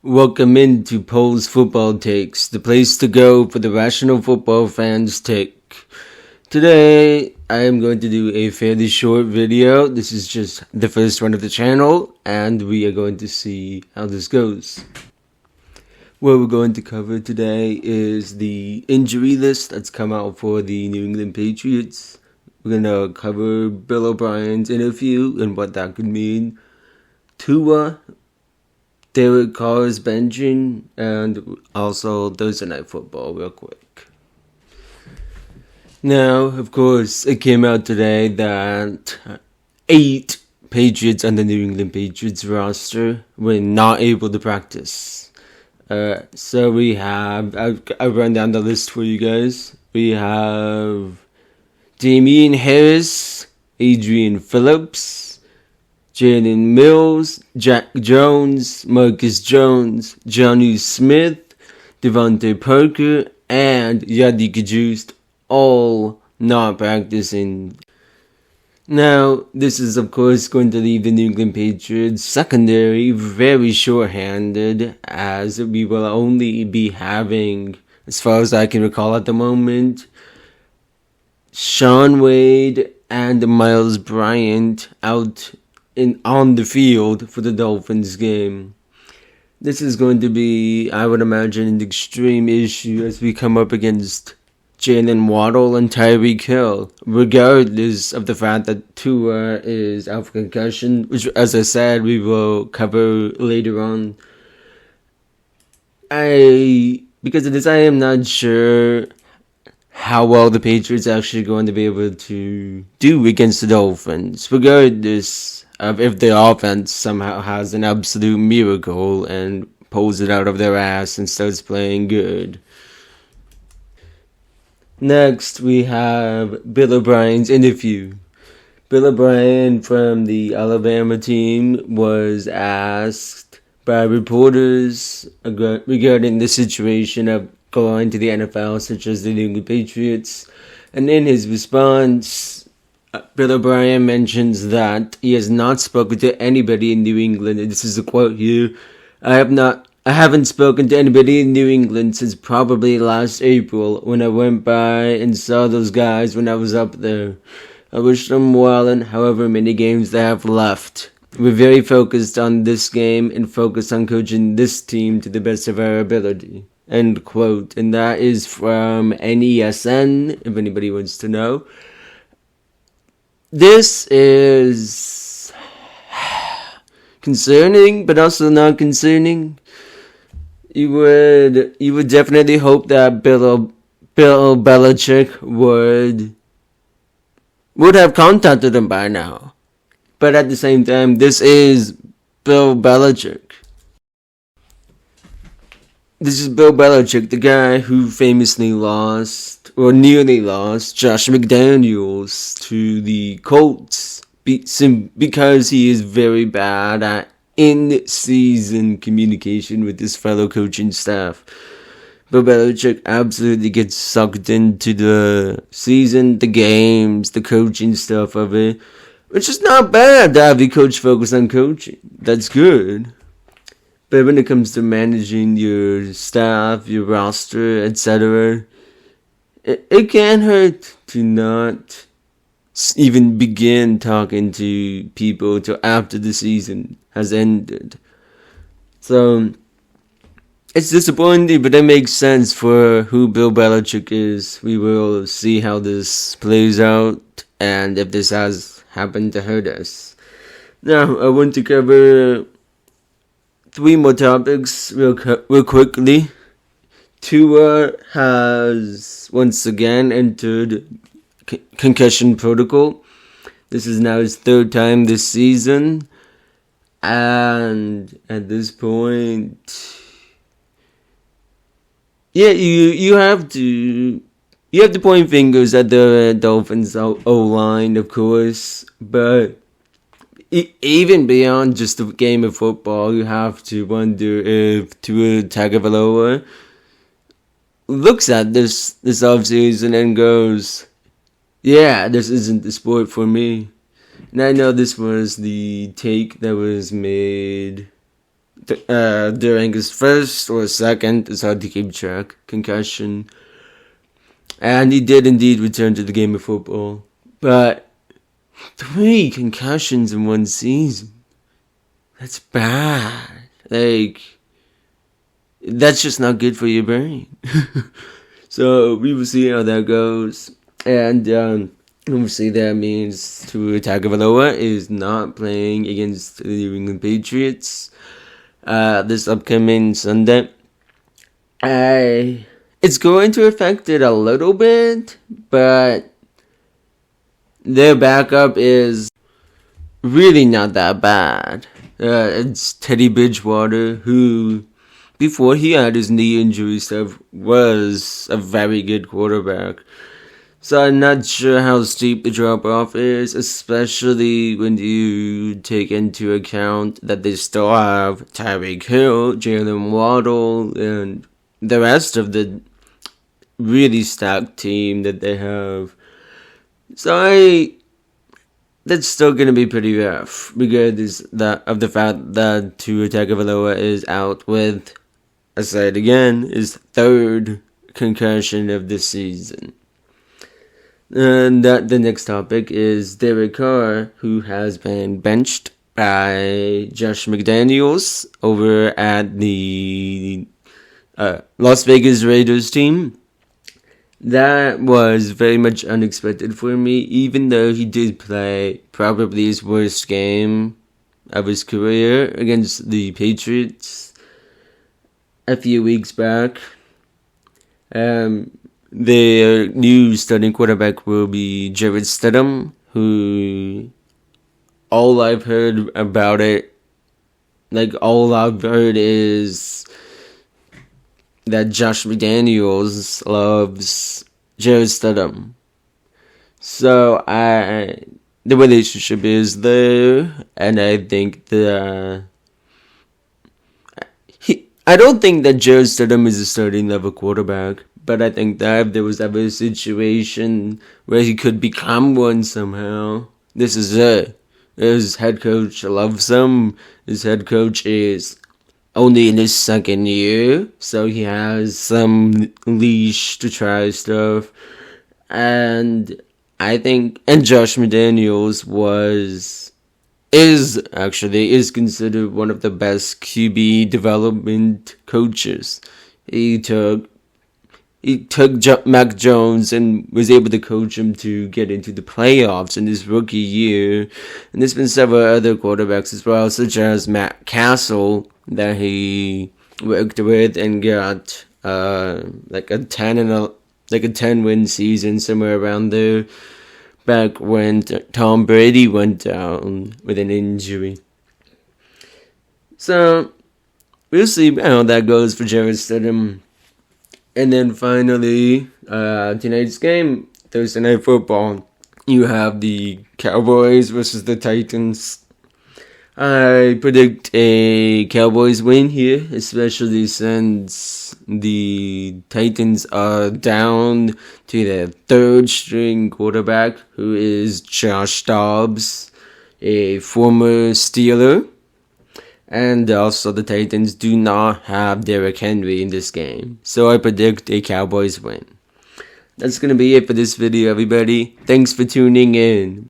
Welcome into Pole's Football Takes, the place to go for the rational football fans' take. Today, I am going to do a fairly short video. This is just the first one of the channel, and we are going to see how this goes. What we're going to cover today is the injury list that's come out for the New England Patriots. We're going to cover Bill O'Brien's interview and what that could mean. Tua, Derek Carr's benching, and also Thursday Night Football real quick. Now, of course, it came out today that 8 Patriots on the New England Patriots roster were not able to practice. So we have, I'll run down the list for you guys. We have Damian Harris, Adrian Phillips, Jalen Mills, Jack Jones, Marcus Jones, Jonnu Smith, Devontae Parker, and Yadi Kajust, all not practicing. Now, this is of course going to leave the New England Patriots secondary very short-handed, as we will only be having, as far as I can recall at the moment, Shaun Wade and Miles Bryant out on the field for the Dolphins game. This is going to be, I would imagine, an extreme issue as we come up against Jalen Waddle and Tyreek Hill, regardless of the fact that Tua is out for concussion, which, as I said, we will cover later on. Because of this, I am not sure how well the Patriots are actually going to be able to do against the Dolphins, regardless of if the offense somehow has an absolute miracle and pulls it out of their ass and starts playing good. Next, we have Bill O'Brien's interview. Bill O'Brien from the Alabama team was asked by reporters regarding the situation of going to the NFL, such as the New England Patriots, and in his response, Bill O'Brien mentions that he has not spoken to anybody in New England, and this is a quote here: I haven't spoken to anybody in New England since probably last April when I went by and saw those guys when I was up there. I wish them well in however many games they have left. We're very focused on this game and focused on coaching this team to the best of our ability. End quote. And that is from NESN, if anybody wants to know. This is concerning, but also not concerning. You would definitely hope that Bill Belichick would have contacted him by now. But at the same time, this is Bill Belichick. This is Bill Belichick, the guy who famously lost, or nearly lost, Josh McDaniels to the Colts because he is very bad at in-season communication with his fellow coaching staff. Bill Belichick absolutely gets sucked into the season, the games, the coaching stuff of it, which is not bad to have the coach focus on coaching. That's good. But when it comes to managing your staff, your roster, etc., it can hurt to not even begin talking to people till after the season has ended. So, it's disappointing, but it makes sense for who Bill Belichick is. We will see how this plays out and if this has happened to hurt us. Now, I want to cover 3 more topics real quickly. Tua has once again entered concussion protocol. This is now his 3rd time this season. And at this point, yeah, you have to point fingers at the Dolphins O-line, of course, but even beyond just the game of football, you have to wonder if Tua Tagovailoa looks at this offseason and goes, yeah, this isn't the sport for me. And I know this was the take that was made during his first or second, it's hard to keep track, concussion. And he did indeed return to the game of football. But 3 concussions in one season. That's bad. Like, that's just not good for your brain. So we will see how that goes. And obviously that means Tua Tagovailoa is not playing against the New England Patriots this upcoming Sunday. It's going to affect it a little bit, but their backup is really not that bad. It's Teddy Bridgewater, who, before he had his knee injury stuff, was a very good quarterback. So I'm not sure how steep the drop-off is, especially when you take into account that they still have Tyreek Hill, Jalen Waddle, and the rest of the really stacked team that they have. So that's still going to be pretty rough because of the fact that Tua Tagovailoa is out with, I say it again, his 3rd concussion of the season. And the next topic is Derek Carr, who has been benched by Josh McDaniels over at the Las Vegas Raiders team. That was very much unexpected for me, even though he did play probably his worst game of his career against the Patriots a few weeks back. Their new starting quarterback will be Jarrett Stidham, who all I've heard is that Josh McDaniels loves Jarrett Stidham. So the relationship is there, and I think I don't think that Jarrett Stidham is a starting level quarterback, but I think that if there was ever a situation where he could become one somehow, this is it. His head coach loves him. His head coach is only in his 2nd year, so he has some leash to try stuff. And Josh McDaniels is considered one of the best QB development coaches. He took Mac Jones and was able to coach him to get into the playoffs in his rookie year. And there's been several other quarterbacks as well, such as Matt Castle, that he worked with and got like a 10-win season, somewhere around there, back when Tom Brady went down with an injury. So we'll see how that goes for Jarrett Stidham. And then finally, tonight's game, Thursday Night Football, you have the Cowboys versus the Titans. I predict a Cowboys win here, especially since the Titans are down to their 3rd-string quarterback, who is Josh Dobbs, a former Steeler. And also the Titans do not have Derrick Henry in this game. So I predict a Cowboys win. That's going to be it for this video, everybody. Thanks for tuning in.